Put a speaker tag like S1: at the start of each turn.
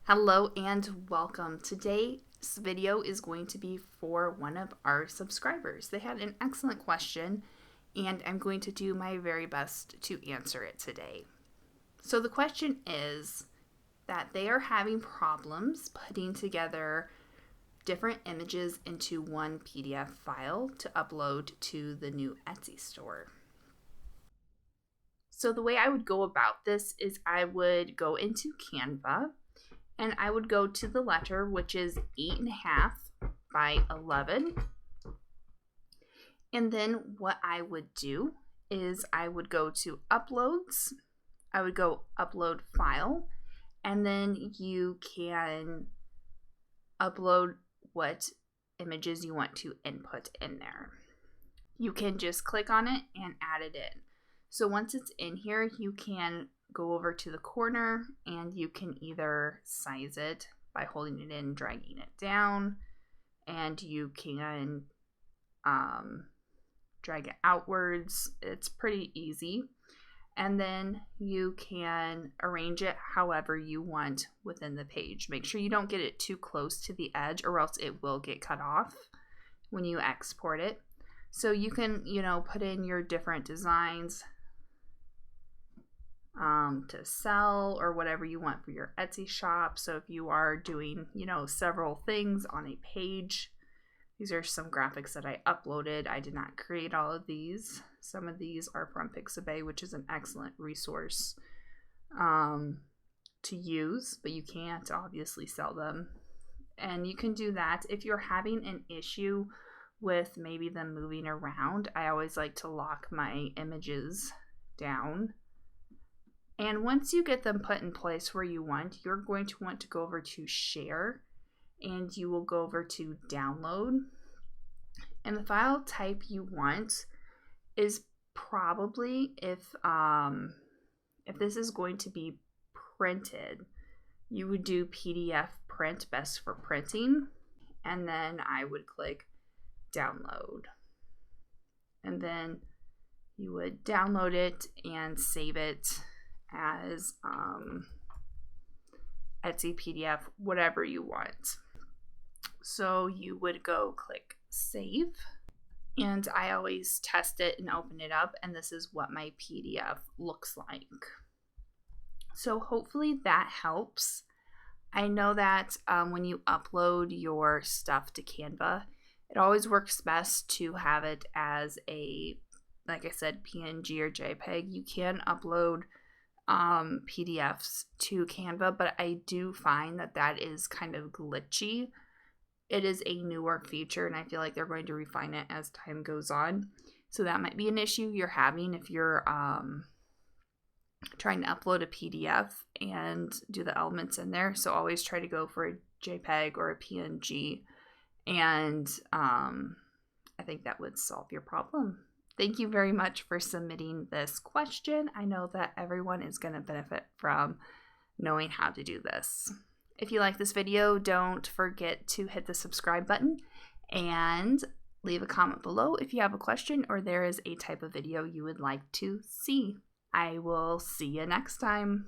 S1: Hello and welcome. Today's video is going to be for one of our subscribers. They had an excellent question and I'm going to do my very best to answer it today. So the question is that they are having problems putting together different images into one PDF file to upload to the new Etsy store. So the way I would go about this is I would go into Canva and I would go to the letter, which is 8.5 by 11. And then what I would do is I would go to uploads. I would go upload file, and then you can upload what images you want to input in there. You can just click on it and add it in. So once it's in here, you can go over to the corner and you can either size it by holding it in, dragging it down, and you can drag it outwards. It's pretty easy. And then you can arrange it however you want within the page. Make sure you don't get it too close to the edge or else it will get cut off when you export it. So you can, put in your different designs to sell or whatever you want for your Etsy shop. So if you are doing, several things on a page, these are some graphics that I uploaded. I did not create all of these. Some of these are from Pixabay, which is an excellent resource to use, but you can't obviously sell them. And you can do that. If you're having an issue with maybe them moving around, I always like to lock my images down. And once you get them put in place where you want, you're going to want to go over to share and you will go over to download. And the file type you want is probably, if this is going to be printed, you would do PDF print, best for printing. And then I would click download. And then you would download it and save it as Etsy PDF, whatever you want. So you would go click save, and I always test it and open it up, and this is what my PDF looks like. So hopefully that helps. I know that when you upload your stuff to Canva, it always works best to have it as a, like I said, PNG or JPEG. You can upload PDFs to Canva, but I do find that is kind of glitchy. It is a newer feature and I feel like they're going to refine it as time goes on. So that might be an issue you're having if you're trying to upload a PDF and do the elements in there. So always try to go for a JPEG or a PNG, and I think that would solve your problem. Thank you very much for submitting this question. I know that everyone is going to benefit from knowing how to do this. If you like this video, don't forget to hit the subscribe button and leave a comment below if you have a question or there is a type of video you would like to see. I will see you next time.